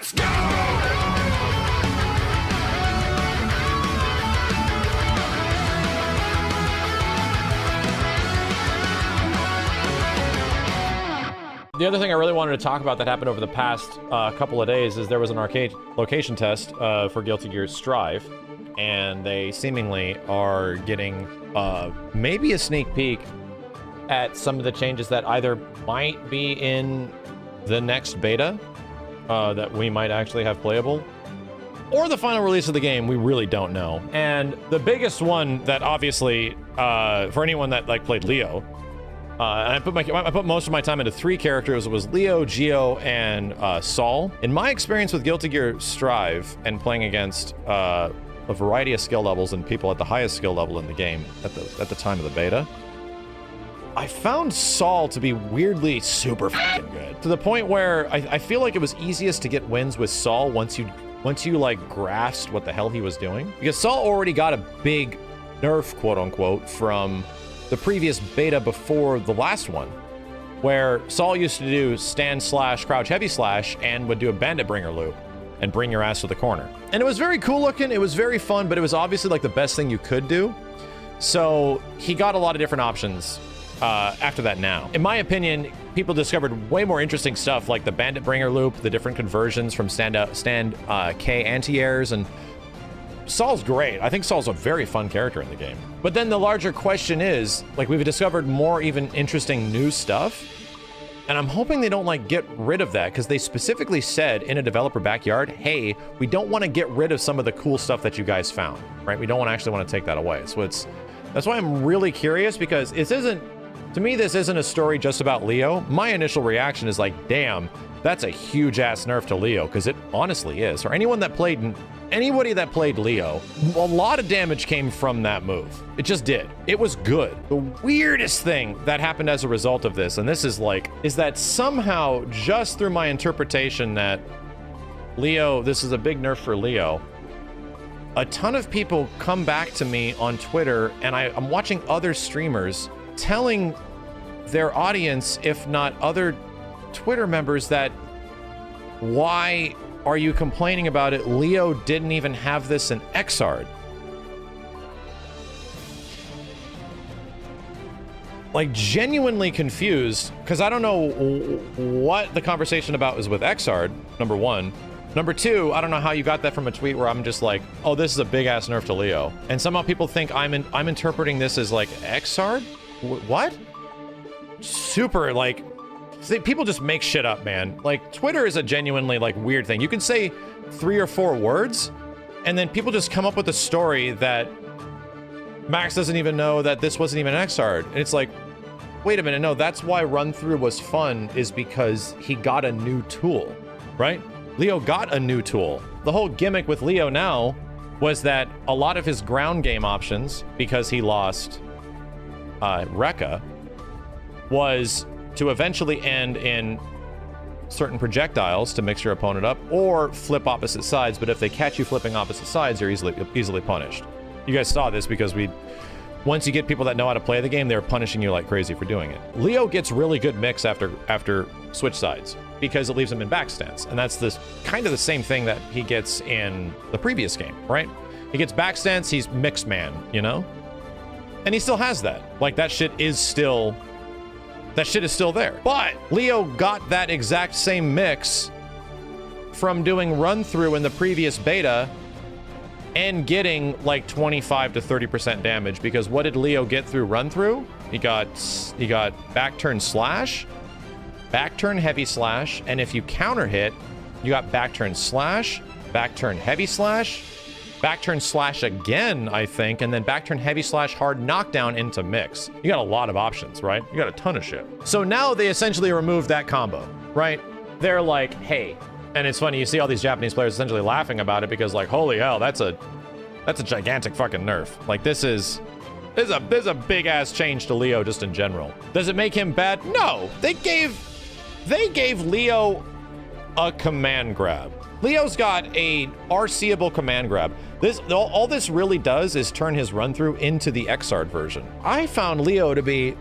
Let's go! The other thing I really wanted to talk about that happened over the past couple of days is there was an arcade location test for Guilty Gear Strive, and they seemingly are getting maybe a sneak peek at some of the changes that either might be in the next beta that we might actually have playable, or the final release of the game. We really don't know. And the biggest one that obviously, for anyone that like played Leo, and I put most of my time into 3 characters. It was Leo, Geo, and Saul. In my experience with Guilty Gear Strive and playing against a variety of skill levels and people at the highest skill level in the game at the time of the beta, I found Saul to be weirdly super fucking good. To the point where I feel like it was easiest to get wins with Saul once you like grasped what the hell he was doing. Because Saul already got a big nerf, quote unquote, from the previous beta before the last one, where Saul used to do stand slash crouch heavy slash and would do a bandit bringer loop and bring your ass to the corner. And it was very cool looking, it was very fun, but it was obviously like the best thing you could do. So he got a lot of different options after that now. In my opinion, people discovered way more interesting stuff like the bandit bringer loop, the different conversions from stand K anti-airs, and Saul's great. I think Saul's a very fun character in the game. But then the larger question is, like, we've discovered more even interesting new stuff, and I'm hoping they don't like get rid of that, because they specifically said in a developer backyard, hey, we don't want to get rid of some of the cool stuff that you guys found, right? We don't actually want to take that away. So that's why I'm really curious, because to me, this isn't a story just about Leo. My initial reaction is like, damn, that's a huge ass nerf to Leo, because it honestly is. For anybody that played Leo, a lot of damage came from that move. It just did. It was good. The weirdest thing that happened as a result of this, and this is that somehow, just through my interpretation that Leo, this is a big nerf for Leo, a ton of people come back to me on Twitter, and I'm watching other streamers telling their audience, if not other Twitter members, that why are you complaining about it? Leo didn't even have this in Xrd. Like, genuinely confused, because I don't know what the conversation about is with Xrd, number one. Number two, I don't know how you got that from a tweet where I'm just like, oh, this is a big ass nerf to Leo. And somehow people think I'm interpreting this as like Xrd? What? Super, like, people just make shit up, man. Like, Twitter is a genuinely, like, weird thing. You can say 3 or 4 words, and then people just come up with a story that Max doesn't even know that this wasn't even Xrd. And it's like, wait a minute, no, that's why run-through was fun, is because he got a new tool, right? Leo got a new tool. The whole gimmick with Leo now was that a lot of his ground game options, because he lost Rekka, was to eventually end in certain projectiles to mix your opponent up, or flip opposite sides. But if they catch you flipping opposite sides, you're easily punished. You guys saw this because once you get people that know how to play the game, they're punishing you like crazy for doing it. Leo gets really good mix after switch sides, because it leaves him in back stance, and that's kind of the same thing that he gets in the previous game, right? He gets back stance, he's mix man, you know? And he still has that. Like, that shit is still there. But Leo got that exact same mix from doing run through in the previous beta and getting like 25 to 30% damage, because what did Leo get through run through? He got back turn slash, back turn heavy slash, and if you counter hit, you got back turn slash, back turn heavy slash, back turn slash again, I think, and then back turn heavy slash hard knockdown into mix. You got a lot of options, right? You got a ton of shit. So now they essentially removed that combo, right? They're like, hey, and it's funny, you see all these Japanese players essentially laughing about it, because like, holy hell, that's a gigantic fucking nerf. Like, this is a big ass change to Leo just in general. Does it make him bad? No. They gave Leo a command grab. Leo's got a RCable command grab. All this really does is turn his run through into the Xrd version. I found Leo to be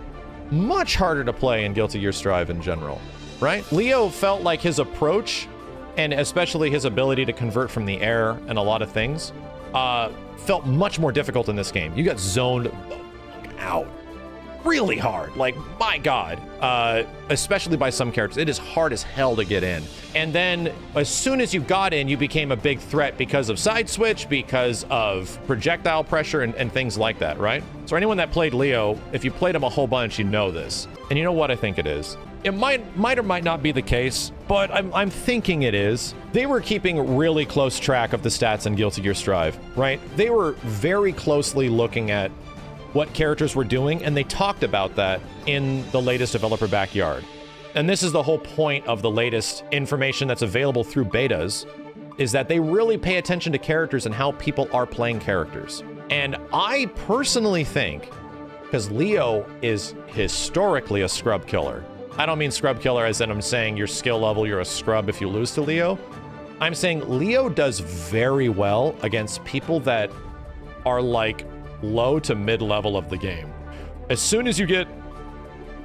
much harder to play in Guilty Gear Strive in general, right? Leo felt like his approach and especially his ability to convert from the air and a lot of things, felt much more difficult in this game. You got zoned the fuck out really hard. Like, my God, especially by some characters. It is hard as hell to get in. And then as soon as you got in, you became a big threat because of side switch, because of projectile pressure and things like that, right? So anyone that played Leo, if you played him a whole bunch, you know this. And you know what I think it is? It might or might not be the case, but I'm thinking it is. They were keeping really close track of the stats in Guilty Gear Strive, right? They were very closely looking at what characters were doing, and they talked about that in the latest developer backyard. And this is the whole point of the latest information that's available through betas, is that they really pay attention to characters and how people are playing characters. And I personally think, because Leo is historically a scrub killer. I don't mean scrub killer as in I'm saying your skill level, you're a scrub if you lose to Leo. I'm saying Leo does very well against people that are like low to mid level of the game. As soon as you get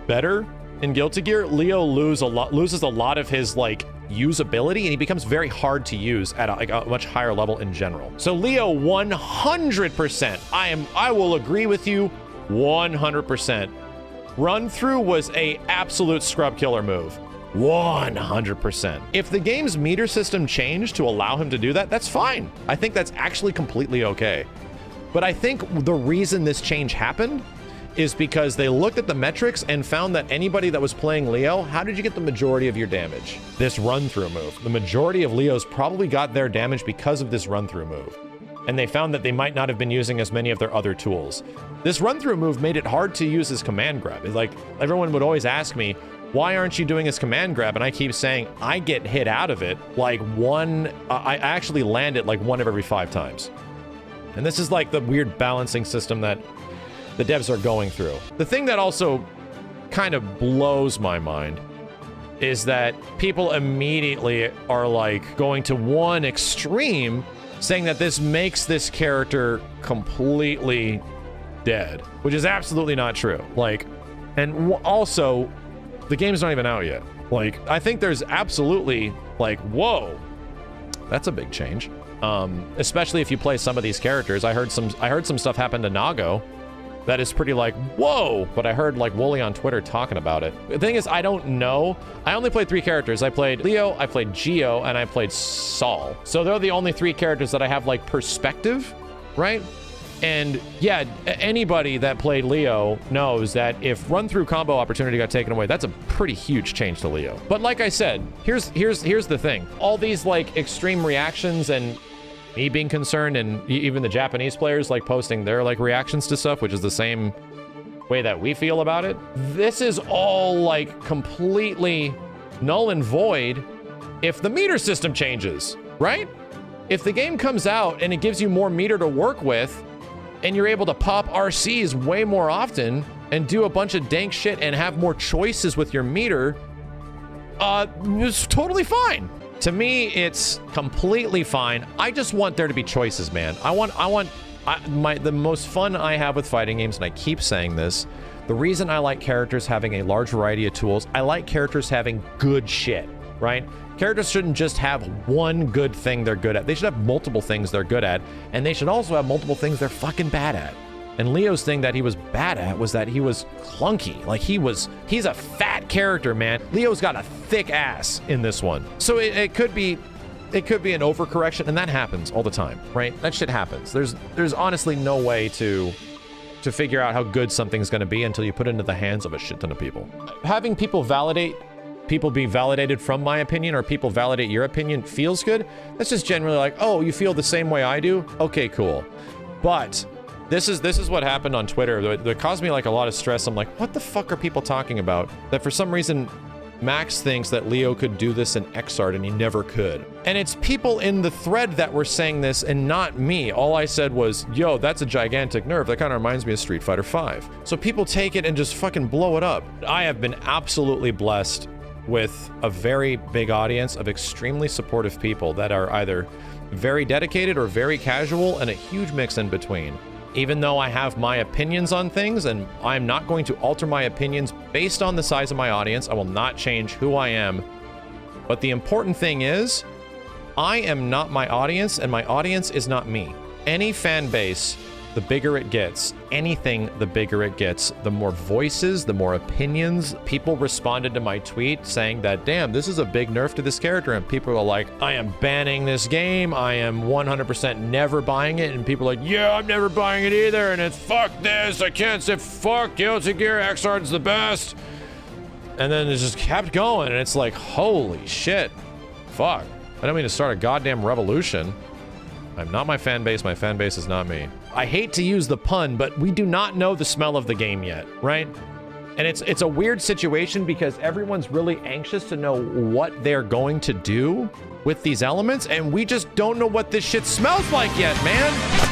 better in Guilty Gear, Leo loses a lot of his like usability, and he becomes very hard to use at a much higher level in general. So Leo 100%, I will agree with you 100%. Run through was a absolute scrub killer move. 100%. If the game's meter system changed to allow him to do that, that's fine. I think that's actually completely okay. But I think the reason this change happened is because they looked at the metrics and found that anybody that was playing Leo, how did you get the majority of your damage? This run-through move. The majority of Leos probably got their damage because of this run-through move. And they found that they might not have been using as many of their other tools. This run-through move made it hard to use his command grab. It's like, everyone would always ask me, why aren't you doing his command grab? And I keep saying, I get hit out of it like I actually land it like 1 of every 5 times. And this is like the weird balancing system that the devs are going through. The thing that also kind of blows my mind is that people immediately are like going to one extreme, saying that this makes this character completely dead, which is absolutely not true. Like, and also, the game's not even out yet. Like, I think there's absolutely like, whoa, that's a big change. Especially if you play some of these characters. I heard some stuff happen to Nago that is pretty like, whoa, but I heard like Wooly on Twitter talking about it. The thing is, I don't know. I only played 3 characters. I played Leo, I played Geo, and I played Saul. So they're the only 3 characters that I have like perspective, right? And yeah, anybody that played Leo knows that if run-through combo opportunity got taken away, that's a pretty huge change to Leo. But like I said, here's the thing. All these like extreme reactions and me being concerned, and even the Japanese players like posting their like reactions to stuff, which is the same way that we feel about it. This is all like completely null and void if the meter system changes, right? If the game comes out and it gives you more meter to work with, and you're able to pop RCs way more often and do a bunch of dank shit and have more choices with your meter, it's totally fine. To me, it's completely fine. I just want there to be choices, man. The most fun I have with fighting games, and I keep saying this, the reason I like characters having a large variety of tools, I like characters having good shit, right? Characters shouldn't just have one good thing they're good at. They should have multiple things they're good at, and they should also have multiple things they're fucking bad at. And Leo's thing that he was bad at was that he was clunky. Like he's a fat character, man. Leo's got a thick ass in this one. So it could be an overcorrection, and that happens all the time, right? That shit happens. There's honestly no way to figure out how good something's gonna be until you put it into the hands of a shit ton of people. Having people be validated from my opinion, or people validate your opinion, feels good. That's just generally like, oh, you feel the same way I do? Okay, cool. But this is what happened on Twitter. That caused me like a lot of stress. I'm like, what the fuck are people talking about? That for some reason, Max thinks that Leo could do this in Xrd and he never could. And it's people in the thread that were saying this and not me. All I said was, yo, that's a gigantic nerf. That kind of reminds me of Street Fighter V. So people take it and just fucking blow it up. I have been absolutely blessed with a very big audience of extremely supportive people that are either very dedicated or very casual, and a huge mix in between. Even though I have my opinions on things, and I'm not going to alter my opinions based on the size of my audience, I will not change who I am. But the important thing is I am not my audience, and my audience is not me. Any fan base, the bigger it gets. Anything, the bigger it gets. The more voices, the more opinions. People responded to my tweet saying that, damn, this is a big nerf to this character. And people are like, I am banning this game. I am 100% never buying it. And people are like, yeah, I'm never buying it either. And it's fuck this. I can't say fuck Guilty Gear. Xrd the best. And then it just kept going. And it's like, holy shit. Fuck. I don't mean to start a goddamn revolution. I'm not my fan base is not me. I hate to use the pun, but we do not know the smell of the game yet, right? And it's a weird situation because everyone's really anxious to know what they're going to do with these elements, and we just don't know what this shit smells like yet, man.